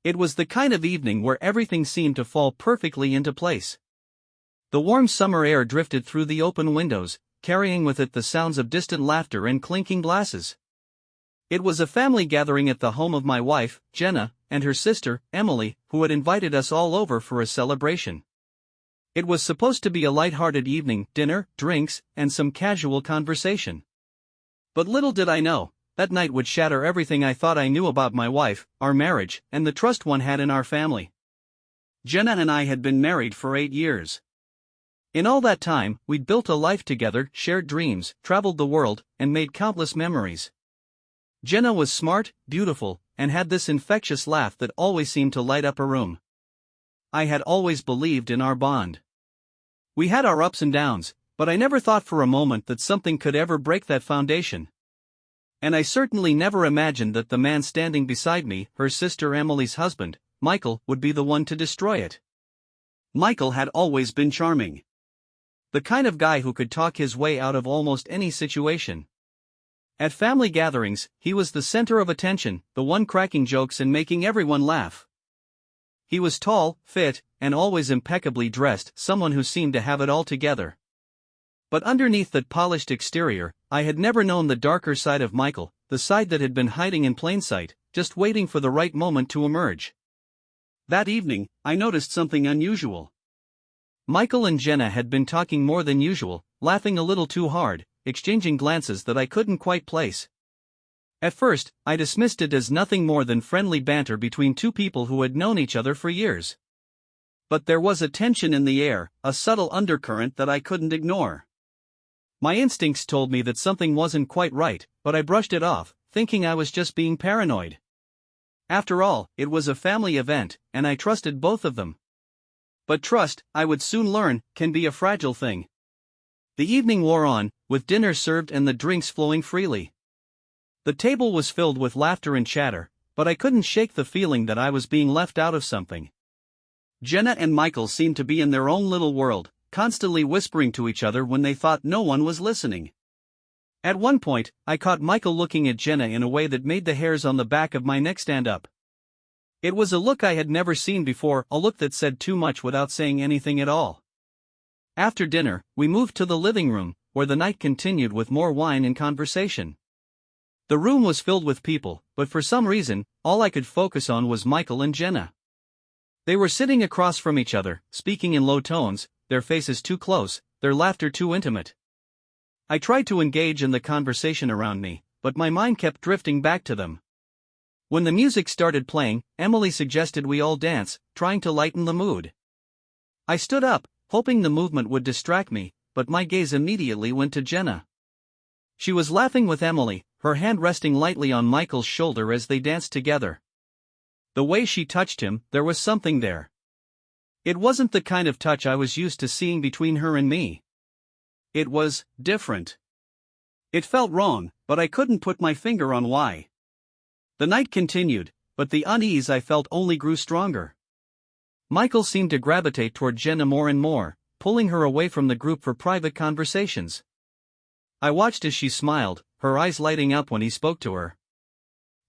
It was the kind of evening where everything seemed to fall perfectly into place. The warm summer air drifted through the open windows, carrying with it the sounds of distant laughter and clinking glasses. It was a family gathering at the home of my wife, Jenna, and her sister, Emily, who had invited us all over for a celebration. It was supposed to be a light-hearted evening, dinner, drinks, and some casual conversation. But little did I know, that night would shatter everything I thought I knew about my wife, our marriage, and the trust one had in our family. Jenna and I had been married for 8 years. In all that time, we'd built a life together, shared dreams, traveled the world, and made countless memories. Jenna was smart, beautiful, and had this infectious laugh that always seemed to light up a room. I had always believed in our bond. We had our ups and downs, but I never thought for a moment that something could ever break that foundation. And I certainly never imagined that the man standing beside me, her sister Emily's husband, Michael, would be the one to destroy it. Michael had always been charming. The kind of guy who could talk his way out of almost any situation. At family gatherings, he was the center of attention, the one cracking jokes and making everyone laugh. He was tall, fit, and always impeccably dressed, someone who seemed to have it all together. But underneath that polished exterior, I had never known the darker side of Michael, the side that had been hiding in plain sight, just waiting for the right moment to emerge. That evening, I noticed something unusual. Michael and Jenna had been talking more than usual, laughing a little too hard, exchanging glances that I couldn't quite place. At first, I dismissed it as nothing more than friendly banter between two people who had known each other for years. But there was a tension in the air, a subtle undercurrent that I couldn't ignore. My instincts told me that something wasn't quite right, but I brushed it off, thinking I was just being paranoid. After all, it was a family event, and I trusted both of them. But trust, I would soon learn, can be a fragile thing. The evening wore on, with dinner served and the drinks flowing freely. The table was filled with laughter and chatter, but I couldn't shake the feeling that I was being left out of something. Jenna and Michael seemed to be in their own little world, constantly whispering to each other when they thought no one was listening. At one point, I caught Michael looking at Jenna in a way that made the hairs on the back of my neck stand up. It was a look I had never seen before, a look that said too much without saying anything at all. After dinner, we moved to the living room, where the night continued with more wine and conversation. The room was filled with people, but for some reason, all I could focus on was Michael and Jenna. They were sitting across from each other, speaking in low tones, their faces too close, their laughter too intimate. I tried to engage in the conversation around me, but my mind kept drifting back to them. When the music started playing, Emily suggested we all dance, trying to lighten the mood. I stood up, hoping the movement would distract me, but my gaze immediately went to Jenna. She was laughing with Emily, her hand resting lightly on Michael's shoulder as they danced together. The way she touched him, there was something there. It wasn't the kind of touch I was used to seeing between her and me. It was different. It felt wrong, but I couldn't put my finger on why. The night continued, but the unease I felt only grew stronger. Michael seemed to gravitate toward Jenna more and more, pulling her away from the group for private conversations. I watched as she smiled, her eyes lighting up when he spoke to her.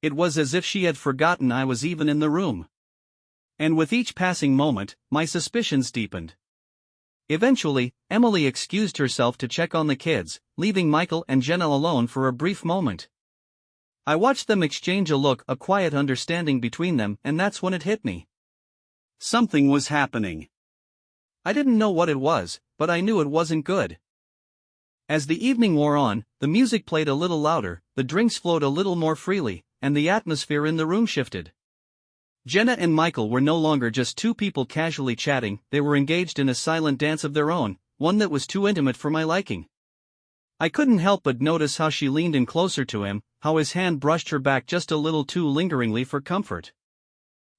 It was as if she had forgotten I was even in the room. And with each passing moment, my suspicions deepened. Eventually, Emily excused herself to check on the kids, leaving Michael and Jenna alone for a brief moment. I watched them exchange a look, a quiet understanding between them, and that's when it hit me. Something was happening. I didn't know what it was, but I knew it wasn't good. As the evening wore on, the music played a little louder, the drinks flowed a little more freely, and the atmosphere in the room shifted. Jenna and Michael were no longer just two people casually chatting, they were engaged in a silent dance of their own, one that was too intimate for my liking. I couldn't help but notice how she leaned in closer to him, how his hand brushed her back just a little too lingeringly for comfort.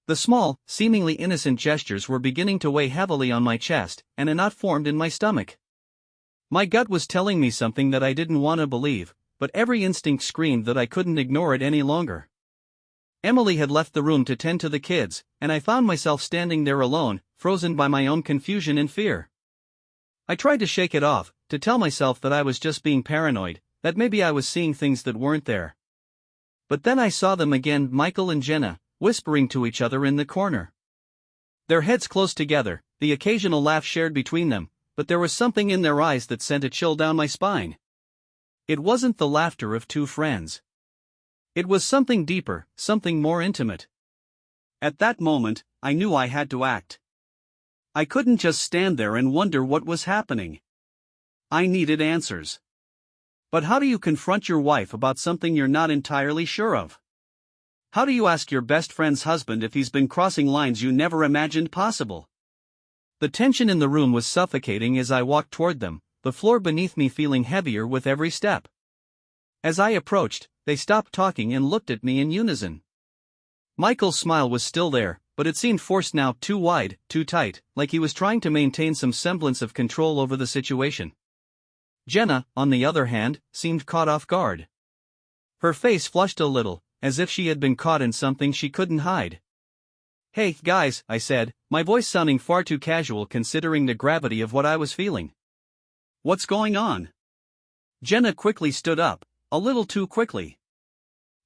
The small, seemingly innocent gestures were beginning to weigh heavily on my chest, and a knot formed in my stomach. My gut was telling me something that I didn't want to believe, but every instinct screamed that I couldn't ignore it any longer. Emily had left the room to tend to the kids, and I found myself standing there alone, frozen by my own confusion and fear. I tried to shake it off, to tell myself that I was just being paranoid, that maybe I was seeing things that weren't there. But then I saw them again, Michael and Jenna, whispering to each other in the corner. Their heads close together, the occasional laugh shared between them, but there was something in their eyes that sent a chill down my spine. It wasn't the laughter of two friends. It was something deeper, something more intimate. At that moment, I knew I had to act. I couldn't just stand there and wonder what was happening. I needed answers. But how do you confront your wife about something you're not entirely sure of? How do you ask your best friend's husband if he's been crossing lines you never imagined possible? The tension in the room was suffocating as I walked toward them, the floor beneath me feeling heavier with every step. As I approached, they stopped talking and looked at me in unison. Michael's smile was still there, but it seemed forced now, too wide, too tight, like he was trying to maintain some semblance of control over the situation. Jenna, on the other hand, seemed caught off guard. Her face flushed a little, as if she had been caught in something she couldn't hide. "Hey, guys," I said, my voice sounding far too casual considering the gravity of what I was feeling. "What's going on?" Jenna quickly stood up, a little too quickly.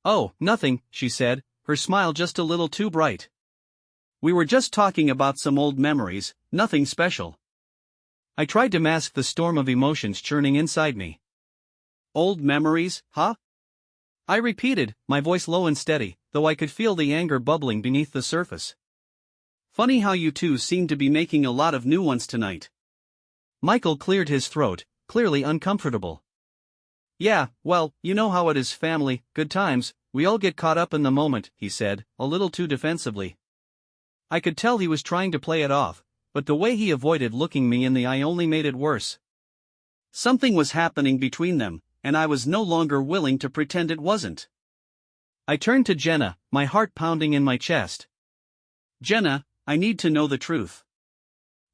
"Oh, nothing," she said, her smile just a little too bright. "We were just talking about some old memories, nothing special." I tried to mask the storm of emotions churning inside me. "Old memories, huh?" I repeated, my voice low and steady, though I could feel the anger bubbling beneath the surface. "Funny how you two seem to be making a lot of new ones tonight." Michael cleared his throat, clearly uncomfortable. "Yeah, well, you know how it is, family, good times, we all get caught up in the moment," he said, a little too defensively. I could tell he was trying to play it off, but the way he avoided looking me in the eye only made it worse. Something was happening between them, and I was no longer willing to pretend it wasn't. I turned to Jenna, my heart pounding in my chest. "Jenna, I need to know the truth.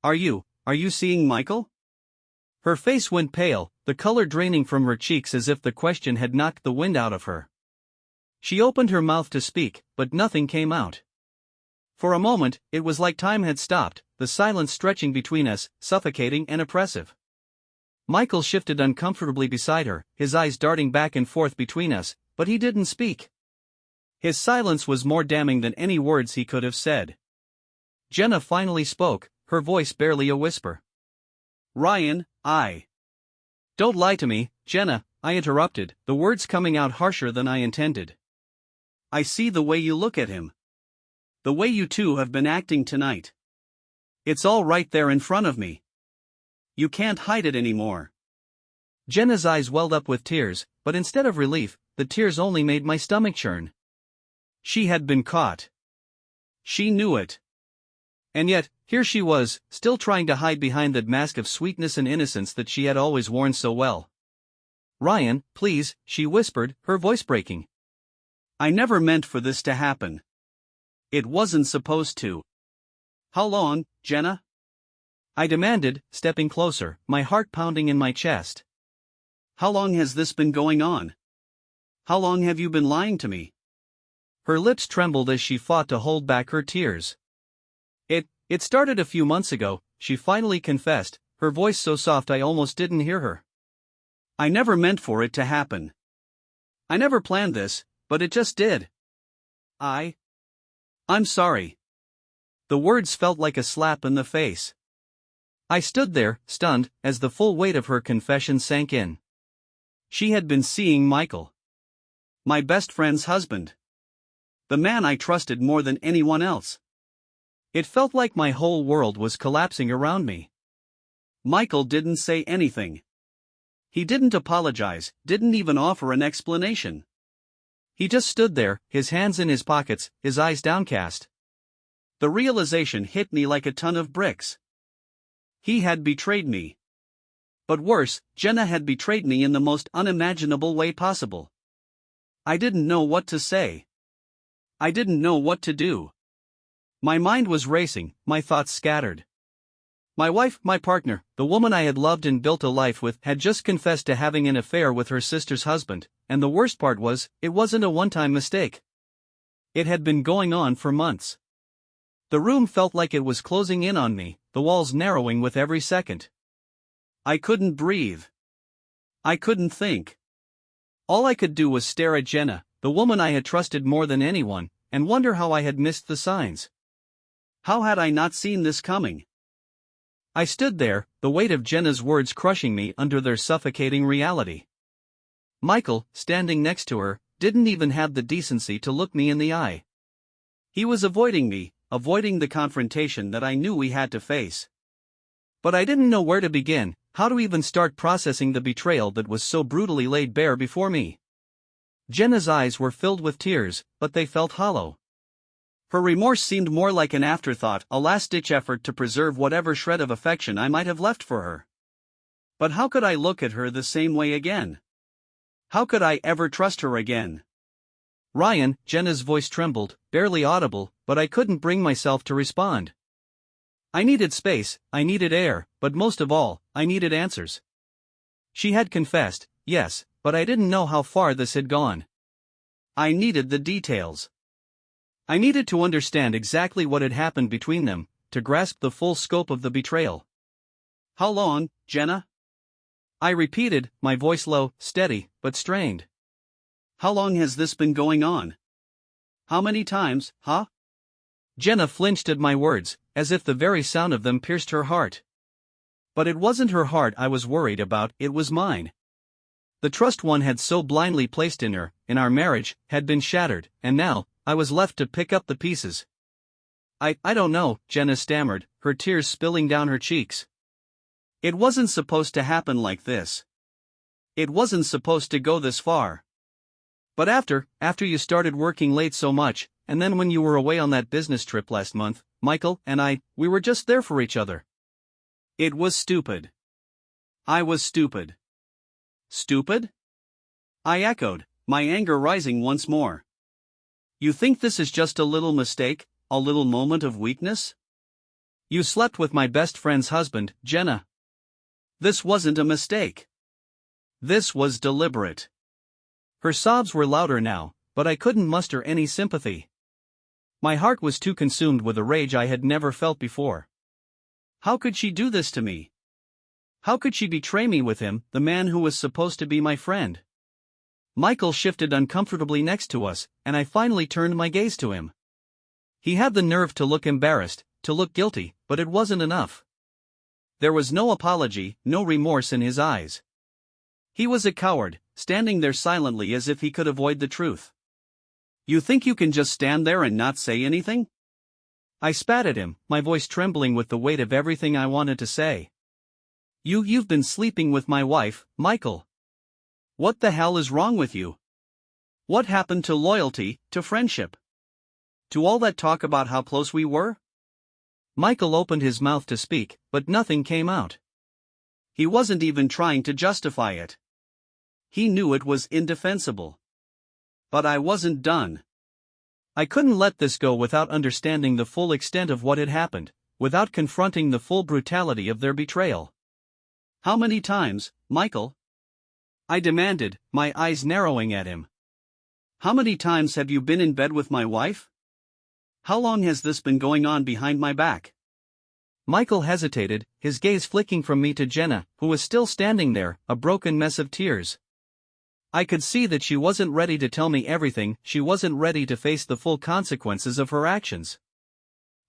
Are you seeing Michael?" Her face went pale, the color draining from her cheeks as if the question had knocked the wind out of her. She opened her mouth to speak, but nothing came out. For a moment, it was like time had stopped, the silence stretching between us, suffocating and oppressive. Michael shifted uncomfortably beside her, his eyes darting back and forth between us, but he didn't speak. His silence was more damning than any words he could have said. Jenna finally spoke, her voice barely a whisper. "Ryan, Don't lie to me, Jenna," I interrupted, the words coming out harsher than I intended. "I see the way you look at him. The way you two have been acting tonight. It's all right there in front of me. You can't hide it anymore." Jenna's eyes welled up with tears, but instead of relief, the tears only made my stomach churn. She had been caught. She knew it. And yet, here she was, still trying to hide behind that mask of sweetness and innocence that she had always worn so well. "Ryan, please," she whispered, her voice breaking. "I never meant for this to happen. It wasn't supposed to." "How long, Jenna?" I demanded, stepping closer, my heart pounding in my chest. "How long has this been going on? How long have you been lying to me?" Her lips trembled as she fought to hold back her tears. It started a few months ago," she finally confessed, her voice so soft I almost didn't hear her. "I never meant for it to happen. I never planned this, but it just did. I'm sorry." The words felt like a slap in the face. I stood there, stunned, as the full weight of her confession sank in. She had been seeing Michael. My best friend's husband. The man I trusted more than anyone else. It felt like my whole world was collapsing around me. Michael didn't say anything. He didn't apologize, didn't even offer an explanation. He just stood there, his hands in his pockets, his eyes downcast. The realization hit me like a ton of bricks. He had betrayed me. But worse, Jenna had betrayed me in the most unimaginable way possible. I didn't know what to say. I didn't know what to do. My mind was racing, my thoughts scattered. My wife, my partner, the woman I had loved and built a life with, had just confessed to having an affair with her sister's husband, and the worst part was, it wasn't a one-time mistake. It had been going on for months. The room felt like it was closing in on me, the walls narrowing with every second. I couldn't breathe. I couldn't think. All I could do was stare at Jenna, the woman I had trusted more than anyone, and wonder how I had missed the signs. How had I not seen this coming? I stood there, the weight of Jenna's words crushing me under their suffocating reality. Michael, standing next to her, didn't even have the decency to look me in the eye. He was avoiding me, avoiding the confrontation that I knew we had to face. But I didn't know where to begin, how to even start processing the betrayal that was so brutally laid bare before me. Jenna's eyes were filled with tears, but they felt hollow. Her remorse seemed more like an afterthought, a last-ditch effort to preserve whatever shred of affection I might have left for her. But how could I look at her the same way again? How could I ever trust her again? Ryan, Jenna's voice trembled, barely audible, but I couldn't bring myself to respond. I needed space, I needed air, but most of all, I needed answers. She had confessed, yes, but I didn't know how far this had gone. I needed the details. I needed to understand exactly what had happened between them, to grasp the full scope of the betrayal. How long, Jenna? I repeated, my voice low, steady, but strained. How long has this been going on? How many times, huh? Jenna flinched at my words, as if the very sound of them pierced her heart. But it wasn't her heart I was worried about, it was mine. The trust one had so blindly placed in her, in our marriage, had been shattered, and now, I was left to pick up the pieces. I don't know, Jenna stammered, her tears spilling down her cheeks. It wasn't supposed to happen like this. It wasn't supposed to go this far. But after you started working late so much, and then when you were away on that business trip last month, Michael and we were just there for each other. It was stupid. I was stupid. Stupid? I echoed, my anger rising once more. You think this is just a little mistake, a little moment of weakness? You slept with my best friend's husband, Jenna. This wasn't a mistake. This was deliberate. Her sobs were louder now, but I couldn't muster any sympathy. My heart was too consumed with a rage I had never felt before. How could she do this to me? How could she betray me with him, the man who was supposed to be my friend? Michael shifted uncomfortably next to us, and I finally turned my gaze to him. He had the nerve to look embarrassed, to look guilty, but it wasn't enough. There was no apology, no remorse in his eyes. He was a coward, standing there silently as if he could avoid the truth. You think you can just stand there and not say anything? I spat at him, my voice trembling with the weight of everything I wanted to say. You've been sleeping with my wife, Michael. What the hell is wrong with you? What happened to loyalty, to friendship? To all that talk about how close we were? Michael opened his mouth to speak, but nothing came out. He wasn't even trying to justify it. He knew it was indefensible. But I wasn't done. I couldn't let this go without understanding the full extent of what had happened, without confronting the full brutality of their betrayal. How many times, Michael? I demanded, my eyes narrowing at him. How many times have you been in bed with my wife? How long has this been going on behind my back? Michael hesitated, his gaze flicking from me to Jenna, who was still standing there, a broken mess of tears. I could see that she wasn't ready to tell me everything, she wasn't ready to face the full consequences of her actions.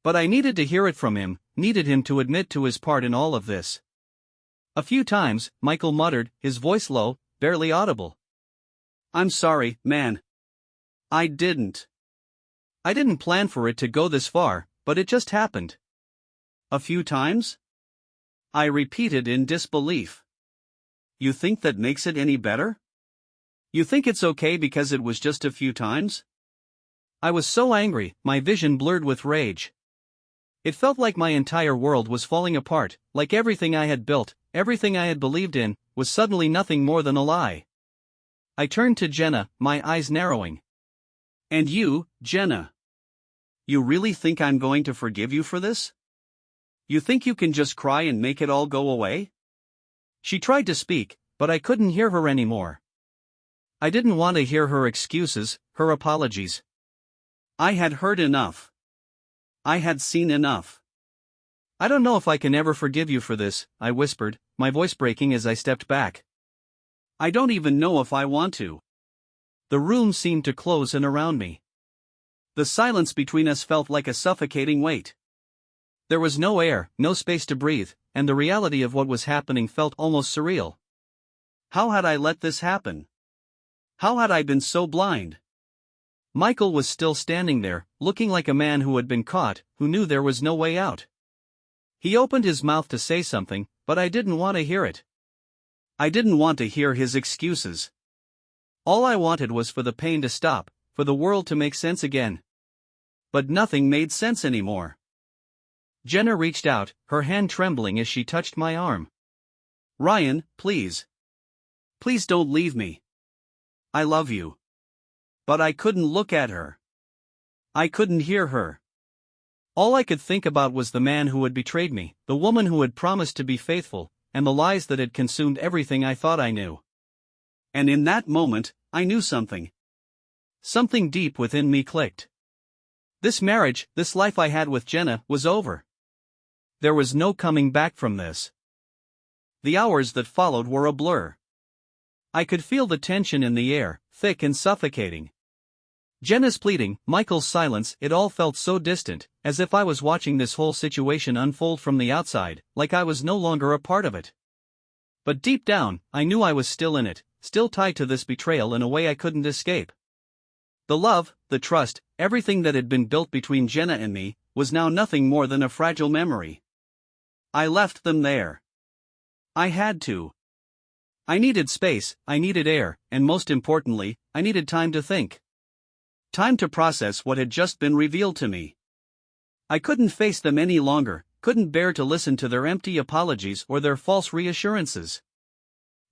But I needed to hear it from him, needed him to admit to his part in all of this. A few times, Michael muttered, his voice low, barely audible. I'm sorry, man. I didn't plan for it to go this far, but it just happened. A few times? I repeated in disbelief. You think that makes it any better? You think it's okay because it was just a few times? I was so angry, my vision blurred with rage. It felt like my entire world was falling apart, like everything I had built, everything I had believed in, was suddenly nothing more than a lie. I turned to Jenna, my eyes narrowing. And you, Jenna? You really think I'm going to forgive you for this? You think you can just cry and make it all go away? She tried to speak, but I couldn't hear her anymore. I didn't want to hear her excuses, her apologies. I had heard enough. I had seen enough. I don't know if I can ever forgive you for this, I whispered, my voice breaking as I stepped back. I don't even know if I want to. The room seemed to close in around me. The silence between us felt like a suffocating weight. There was no air, no space to breathe, and the reality of what was happening felt almost surreal. How had I let this happen? How had I been so blind? Michael was still standing there, looking like a man who had been caught, who knew there was no way out. He opened his mouth to say something, but I didn't want to hear it. I didn't want to hear his excuses. All I wanted was for the pain to stop, for the world to make sense again. But nothing made sense anymore. Jenna reached out, her hand trembling as she touched my arm. "Ryan, please. Please don't leave me. I love you." But I couldn't look at her. I couldn't hear her. All I could think about was the man who had betrayed me, the woman who had promised to be faithful, and the lies that had consumed everything I thought I knew. And in that moment, I knew something. Something deep within me clicked. This marriage, this life I had with Jenna, was over. There was no coming back from this. The hours that followed were a blur. I could feel the tension in the air, thick and suffocating. Jenna's pleading, Michael's silence, it all felt so distant, as if I was watching this whole situation unfold from the outside, like I was no longer a part of it. But deep down, I knew I was still in it, still tied to this betrayal in a way I couldn't escape. The love, the trust, everything that had been built between Jenna and me, was now nothing more than a fragile memory. I left them there. I had to. I needed space, I needed air, and most importantly, I needed time to think. Time to process what had just been revealed to me. I couldn't face them any longer, couldn't bear to listen to their empty apologies or their false reassurances.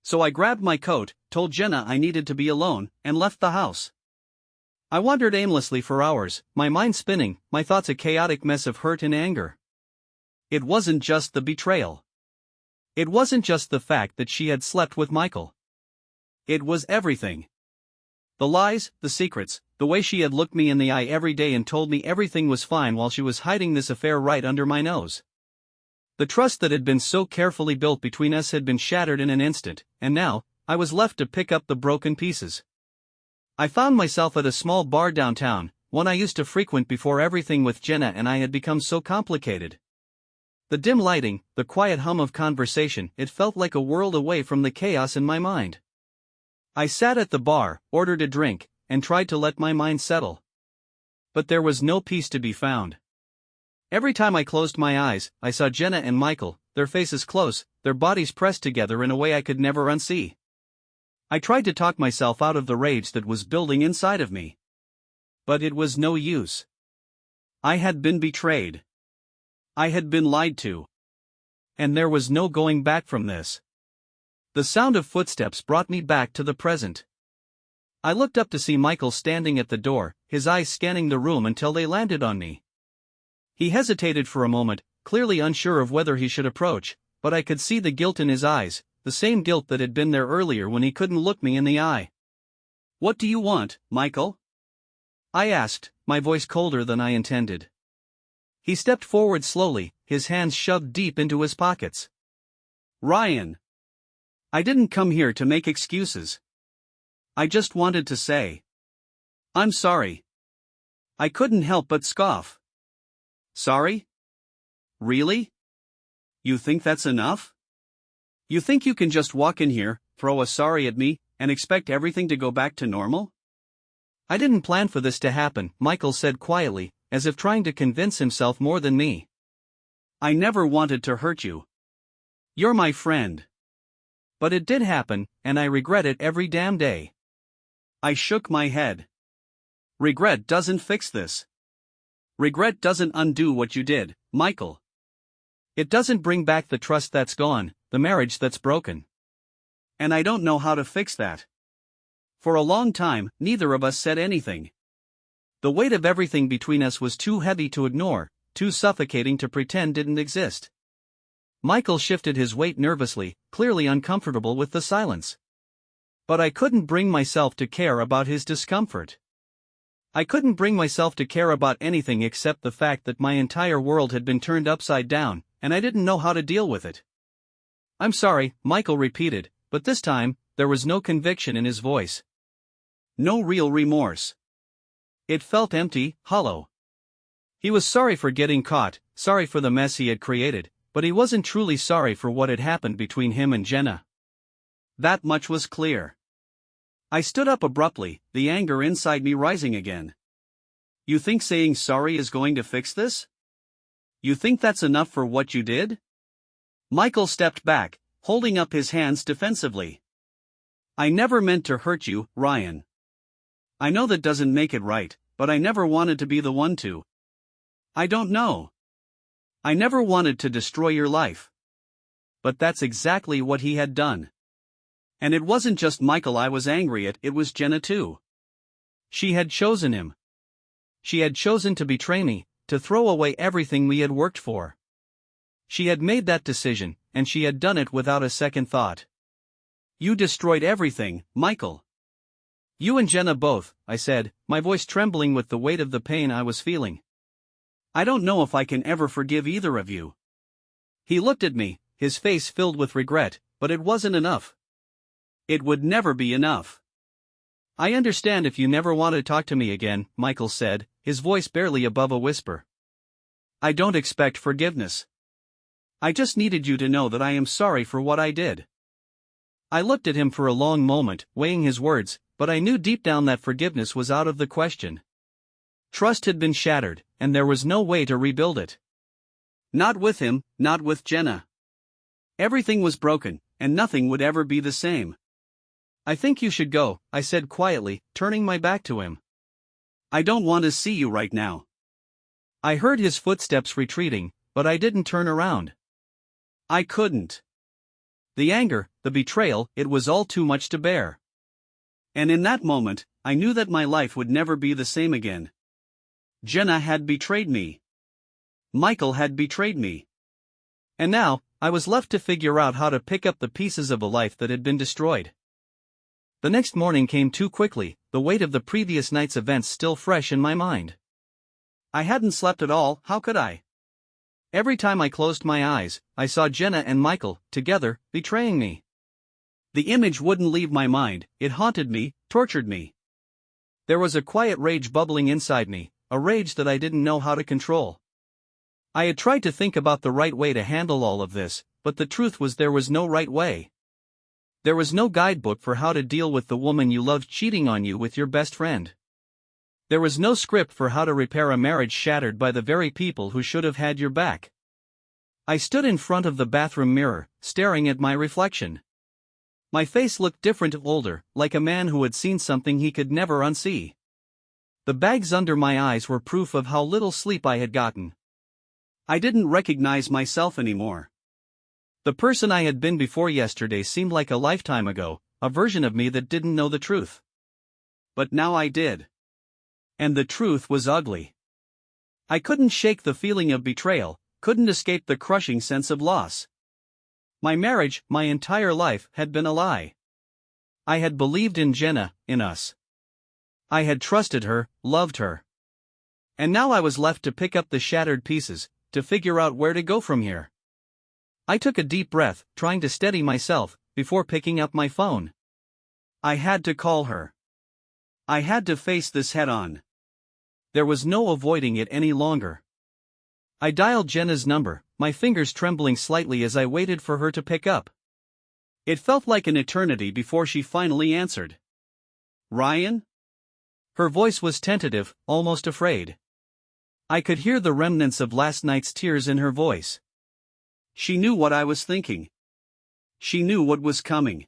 So I grabbed my coat, told Jenna I needed to be alone, and left the house. I wandered aimlessly for hours, my mind spinning, my thoughts a chaotic mess of hurt and anger. It wasn't just the betrayal. It wasn't just the fact that she had slept with Michael. It was everything. The lies, the secrets, the way she had looked me in the eye every day and told me everything was fine while she was hiding this affair right under my nose. The trust that had been so carefully built between us had been shattered in an instant, and now, I was left to pick up the broken pieces. I found myself at a small bar downtown, one I used to frequent before everything with Jenna and I had become so complicated. The dim lighting, the quiet hum of conversation, it felt like a world away from the chaos in my mind. I sat at the bar, ordered a drink, and tried to let my mind settle. But there was no peace to be found. Every time I closed my eyes, I saw Jenna and Michael, their faces close, their bodies pressed together in a way I could never unsee. I tried to talk myself out of the rage that was building inside of me. But it was no use. I had been betrayed. I had been lied to. And there was no going back from this. The sound of footsteps brought me back to the present. I looked up to see Michael standing at the door, his eyes scanning the room until they landed on me. He hesitated for a moment, clearly unsure of whether he should approach, but I could see the guilt in his eyes, the same guilt that had been there earlier when he couldn't look me in the eye. "What do you want, Michael?" I asked, my voice colder than I intended. He stepped forward slowly, his hands shoved deep into his pockets. "Ryan. I didn't come here to make excuses. I just wanted to say, I'm sorry." I couldn't help but scoff. "Sorry? Really? You think that's enough? You think you can just walk in here, throw a sorry at me, and expect everything to go back to normal?" "I didn't plan for this to happen," Michael said quietly, as if trying to convince himself more than me. "I never wanted to hurt you. You're my friend. But it did happen, and I regret it every damn day." I shook my head. "Regret doesn't fix this. Regret doesn't undo what you did, Michael. It doesn't bring back the trust that's gone, the marriage that's broken. And I don't know how to fix that." For a long time, neither of us said anything. The weight of everything between us was too heavy to ignore, too suffocating to pretend didn't exist. Michael shifted his weight nervously, clearly uncomfortable with the silence. But I couldn't bring myself to care about his discomfort. I couldn't bring myself to care about anything except the fact that my entire world had been turned upside down, and I didn't know how to deal with it. "I'm sorry," Michael repeated, but this time, there was no conviction in his voice. No real remorse. It felt empty, hollow. He was sorry for getting caught, sorry for the mess he had created, but he wasn't truly sorry for what had happened between him and Jenna. That much was clear. I stood up abruptly, the anger inside me rising again. You think saying sorry is going to fix this? You think that's enough for what you did? Michael stepped back, holding up his hands defensively. I never meant to hurt you, Ryan. I know that doesn't make it right, but I never wanted to be the one to. I don't know. I never wanted to destroy your life. But that's exactly what he had done. And it wasn't just Michael I was angry at, it was Jenna too. She had chosen him. She had chosen to betray me, to throw away everything we had worked for. She had made that decision, and she had done it without a second thought. You destroyed everything, Michael. You and Jenna both, I said, my voice trembling with the weight of the pain I was feeling. I don't know if I can ever forgive either of you. He looked at me, his face filled with regret, but it wasn't enough. It would never be enough. I understand if you never want to talk to me again, Michael said, his voice barely above a whisper. I don't expect forgiveness. I just needed you to know that I am sorry for what I did. I looked at him for a long moment, weighing his words, but I knew deep down that forgiveness was out of the question. Trust had been shattered, and there was no way to rebuild it. Not with him, not with Jenna. Everything was broken, and nothing would ever be the same. I think you should go, I said quietly, turning my back to him. I don't want to see you right now. I heard his footsteps retreating, but I didn't turn around. I couldn't. The anger, the betrayal, it was all too much to bear. And in that moment, I knew that my life would never be the same again. Jenna had betrayed me. Michael had betrayed me. And now, I was left to figure out how to pick up the pieces of a life that had been destroyed. The next morning came too quickly, the weight of the previous night's events still fresh in my mind. I hadn't slept at all, how could I? Every time I closed my eyes, I saw Jenna and Michael, together, betraying me. The image wouldn't leave my mind, it haunted me, tortured me. There was a quiet rage bubbling inside me, a rage that I didn't know how to control. I had tried to think about the right way to handle all of this, but the truth was there was no right way. There was no guidebook for how to deal with the woman you loved cheating on you with your best friend. There was no script for how to repair a marriage shattered by the very people who should have had your back. I stood in front of the bathroom mirror, staring at my reflection. My face looked different, older, like a man who had seen something he could never unsee. The bags under my eyes were proof of how little sleep I had gotten. I didn't recognize myself anymore. The person I had been before yesterday seemed like a lifetime ago, a version of me that didn't know the truth. But now I did. And the truth was ugly. I couldn't shake the feeling of betrayal, couldn't escape the crushing sense of loss. My marriage, my entire life, had been a lie. I had believed in Jenna, in us. I had trusted her, loved her. And now I was left to pick up the shattered pieces, to figure out where to go from here. I took a deep breath, trying to steady myself, before picking up my phone. I had to call her. I had to face this head-on. There was no avoiding it any longer. I dialed Jenna's number, my fingers trembling slightly as I waited for her to pick up. It felt like an eternity before she finally answered. Ryan? Her voice was tentative, almost afraid. I could hear the remnants of last night's tears in her voice. She knew what I was thinking. She knew what was coming.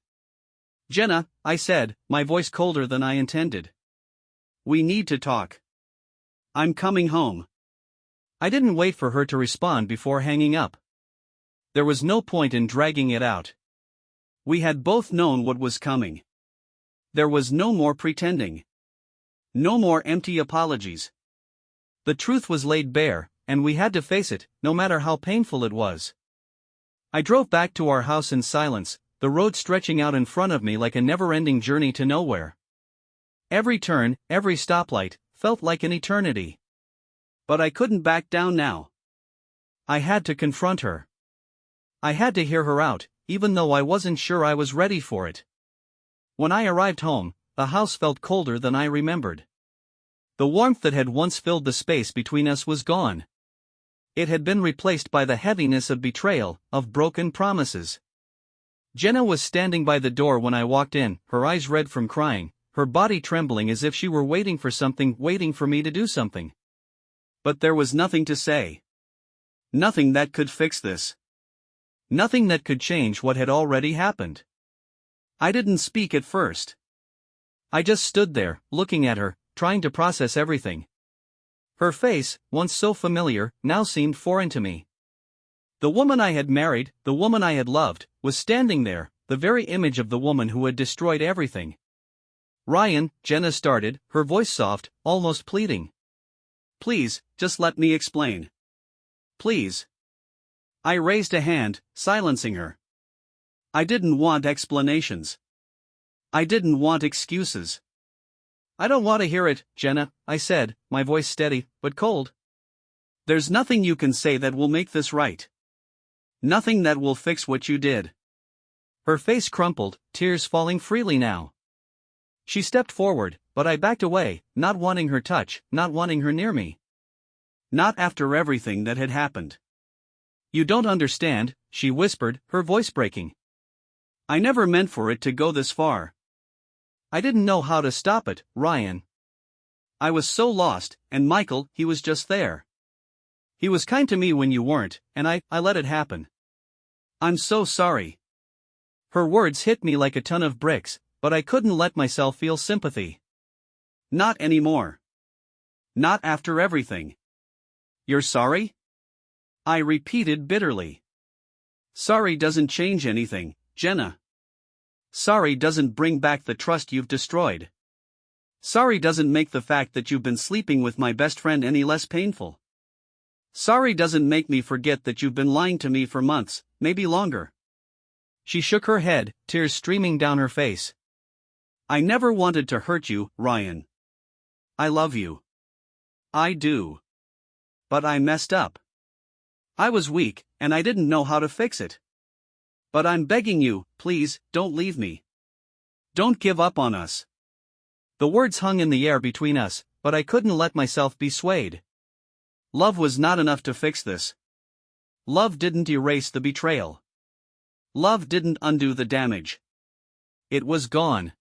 Jenna, I said, my voice colder than I intended. We need to talk. I'm coming home. I didn't wait for her to respond before hanging up. There was no point in dragging it out. We had both known what was coming. There was no more pretending. No more empty apologies. The truth was laid bare, and we had to face it, no matter how painful it was. I drove back to our house in silence, the road stretching out in front of me like a never-ending journey to nowhere. Every turn, every stoplight, felt like an eternity. But I couldn't back down now. I had to confront her. I had to hear her out, even though I wasn't sure I was ready for it. When I arrived home, the house felt colder than I remembered. The warmth that had once filled the space between us was gone. It had been replaced by the heaviness of betrayal, of broken promises. Jenna was standing by the door when I walked in, her eyes red from crying, her body trembling as if she were waiting for something, waiting for me to do something. But there was nothing to say. Nothing that could fix this. Nothing that could change what had already happened. I didn't speak at first. I just stood there, looking at her, trying to process everything. Her face, once so familiar, now seemed foreign to me. The woman I had married, the woman I had loved, was standing there, the very image of the woman who had destroyed everything. "Ryan," Jenna started, her voice soft, almost pleading. "Please, just let me explain. Please." I raised a hand, silencing her. I didn't want explanations. I didn't want excuses. "I don't want to hear it, Jenna," I said, my voice steady, but cold. "There's nothing you can say that will make this right. Nothing that will fix what you did." Her face crumpled, tears falling freely now. She stepped forward, but I backed away, not wanting her touch, not wanting her near me. "Not after everything that had happened. You don't understand," she whispered, her voice breaking. "I never meant for it to go this far. I didn't know how to stop it, Ryan. I was so lost, and Michael, he was just there. He was kind to me when you weren't, and I let it happen. I'm so sorry." Her words hit me like a ton of bricks, but I couldn't let myself feel sympathy. "Not anymore. Not after everything." "You're sorry?" I repeated bitterly. "Sorry doesn't change anything, Jenna. Sorry doesn't bring back the trust you've destroyed. Sorry doesn't make the fact that you've been sleeping with my best friend any less painful. Sorry doesn't make me forget that you've been lying to me for months, maybe longer." She shook her head, tears streaming down her face. "I never wanted to hurt you, Ryan. I love you. I do. But I messed up. I was weak, and I didn't know how to fix it. But I'm begging you, please, don't leave me. Don't give up on us." The words hung in the air between us, but I couldn't let myself be swayed. Love was not enough to fix this. Love didn't erase the betrayal. Love didn't undo the damage. It was gone.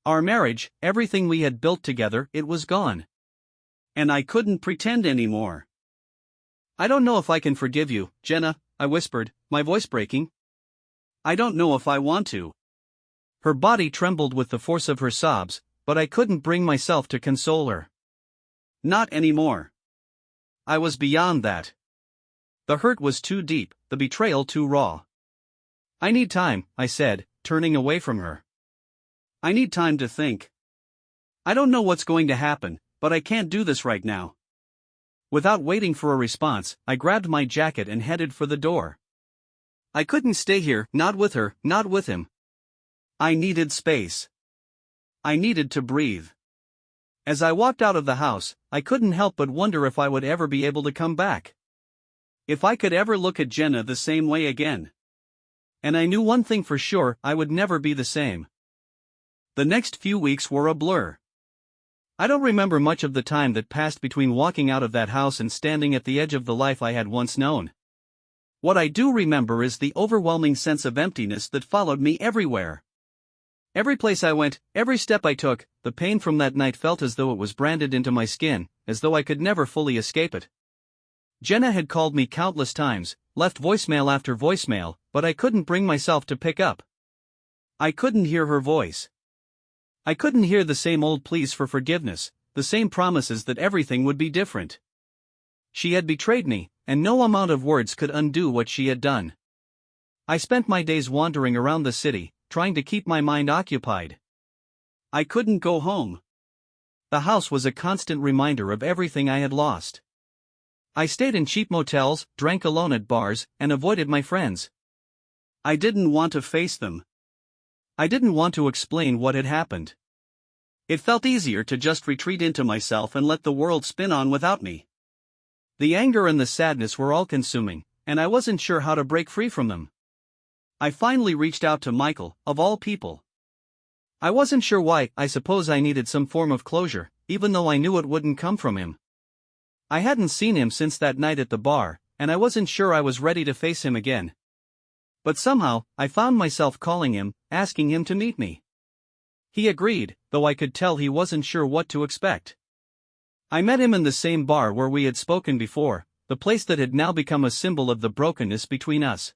Our marriage, everything we had built together, it was gone. And I couldn't pretend anymore. "I don't know if I can forgive you, Jenna," I whispered, my voice breaking. "I don't know if I want to." Her body trembled with the force of her sobs, but I couldn't bring myself to console her. "Not anymore. I was beyond that. The hurt was too deep, the betrayal too raw. I need time," I said, turning away from her. "I need time to think. I don't know what's going to happen, but I can't do this right now." Without waiting for a response, I grabbed my jacket and headed for the door. I couldn't stay here, not with her, not with him. I needed space. I needed to breathe. As I walked out of the house, I couldn't help but wonder if I would ever be able to come back. If I could ever look at Jenna the same way again. And I knew one thing for sure, I would never be the same. The next few weeks were a blur. I don't remember much of the time that passed between walking out of that house and standing at the edge of the life I had once known. What I do remember is the overwhelming sense of emptiness that followed me everywhere. Every place I went, every step I took, the pain from that night felt as though it was branded into my skin, as though I could never fully escape it. Jenna had called me countless times, left voicemail after voicemail, but I couldn't bring myself to pick up. I couldn't hear her voice. I couldn't hear the same old pleas for forgiveness, the same promises that everything would be different. She had betrayed me, and no amount of words could undo what she had done. I spent my days wandering around the city, trying to keep my mind occupied. I couldn't go home. The house was a constant reminder of everything I had lost. I stayed in cheap motels, drank alone at bars, and avoided my friends. I didn't want to face them. I didn't want to explain what had happened. It felt easier to just retreat into myself and let the world spin on without me. The anger and the sadness were all-consuming, and I wasn't sure how to break free from them. I finally reached out to Michael, of all people. I wasn't sure why. I suppose I needed some form of closure, even though I knew it wouldn't come from him. I hadn't seen him since that night at the bar, and I wasn't sure I was ready to face him again. But somehow, I found myself calling him, asking him to meet me. He agreed, though I could tell he wasn't sure what to expect. I met him in the same bar where we had spoken before, the place that had now become a symbol of the brokenness between us.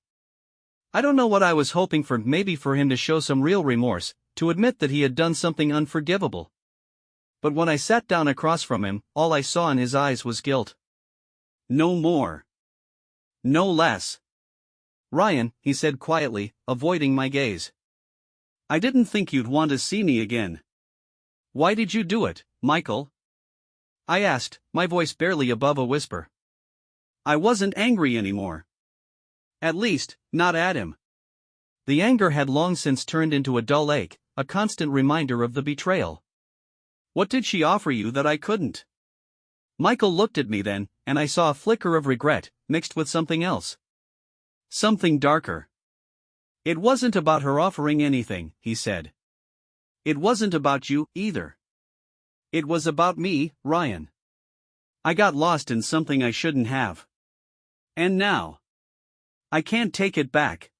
I don't know what I was hoping for, maybe for him to show some real remorse, to admit that he had done something unforgivable. But when I sat down across from him, all I saw in his eyes was guilt. No more. No less. Ryan, he said quietly, avoiding my gaze. I didn't think you'd want to see me again. Why did you do it, Michael? I asked, my voice barely above a whisper. I wasn't angry anymore. At least, not at him. The anger had long since turned into a dull ache, a constant reminder of the betrayal. What did she offer you that I couldn't? Michael looked at me then, and I saw a flicker of regret, mixed with something else. Something darker. It wasn't about her offering anything, he said. It wasn't about you, either. It was about me, Ryan. I got lost in something I shouldn't have. And now, I can't take it back.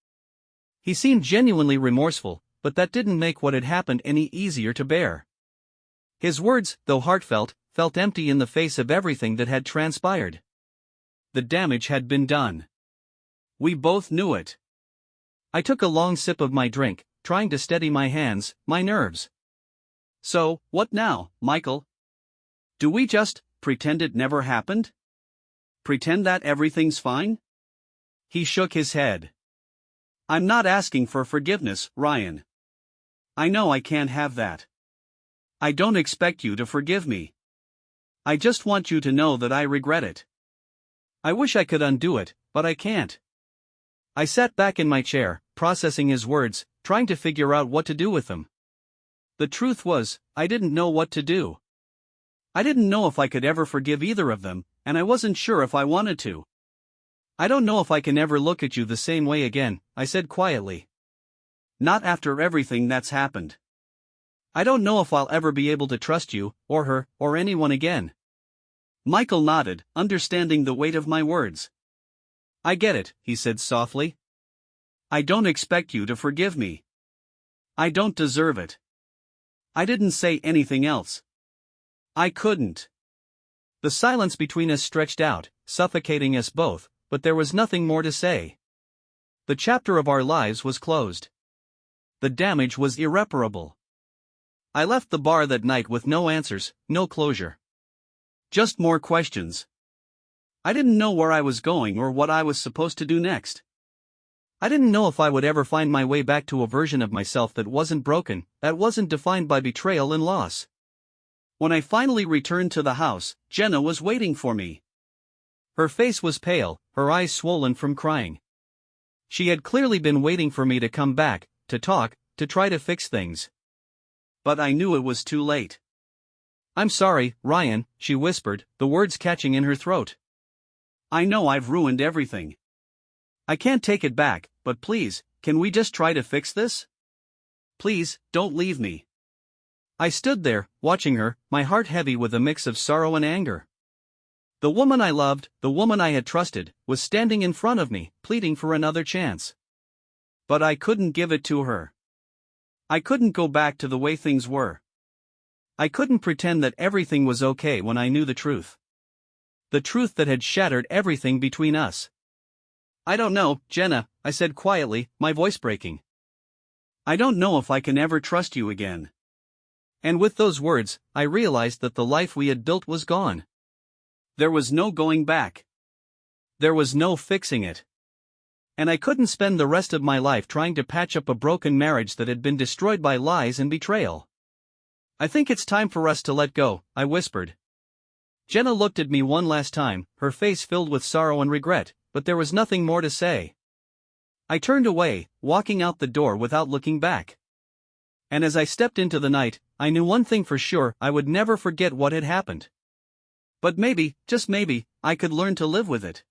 He seemed genuinely remorseful, but that didn't make what had happened any easier to bear. His words, though heartfelt, felt empty in the face of everything that had transpired. The damage had been done. We both knew it. I took a long sip of my drink, trying to steady my hands, my nerves. So, what now, Michael? Do we just pretend it never happened? Pretend that everything's fine? He shook his head. I'm not asking for forgiveness, Ryan. I know I can't have that. I don't expect you to forgive me. I just want you to know that I regret it. I wish I could undo it, but I can't. I sat back in my chair, processing his words, trying to figure out what to do with them. The truth was, I didn't know what to do. I didn't know if I could ever forgive either of them, and I wasn't sure if I wanted to. I don't know if I can ever look at you the same way again, I said quietly. Not after everything that's happened. I don't know if I'll ever be able to trust you, or her, or anyone again. Michael nodded, understanding the weight of my words. I get it, he said softly. I don't expect you to forgive me. I don't deserve it. I didn't say anything else. I couldn't. The silence between us stretched out, suffocating us both, but there was nothing more to say. The chapter of our lives was closed. The damage was irreparable. I left the bar that night with no answers, no closure. Just more questions. I didn't know where I was going or what I was supposed to do next. I didn't know if I would ever find my way back to a version of myself that wasn't broken, that wasn't defined by betrayal and loss. When I finally returned to the house, Jenna was waiting for me. Her face was pale, her eyes swollen from crying. She had clearly been waiting for me to come back, to talk, to try to fix things. But I knew it was too late. I'm sorry, Ryan, she whispered, the words catching in her throat. I know I've ruined everything. I can't take it back, but please, can we just try to fix this? Please, don't leave me. I stood there, watching her, my heart heavy with a mix of sorrow and anger. The woman I loved, the woman I had trusted, was standing in front of me, pleading for another chance. But I couldn't give it to her. I couldn't go back to the way things were. I couldn't pretend that everything was okay when I knew the truth. The truth that had shattered everything between us. I don't know, Jenna, I said quietly, my voice breaking. I don't know if I can ever trust you again. And with those words, I realized that the life we had built was gone. There was no going back. There was no fixing it. And I couldn't spend the rest of my life trying to patch up a broken marriage that had been destroyed by lies and betrayal. I think it's time for us to let go, I whispered. Jenna looked at me one last time, her face filled with sorrow and regret, but there was nothing more to say. I turned away, walking out the door without looking back. And as I stepped into the night, I knew one thing for sure, I would never forget what had happened. But maybe, just maybe, I could learn to live with it.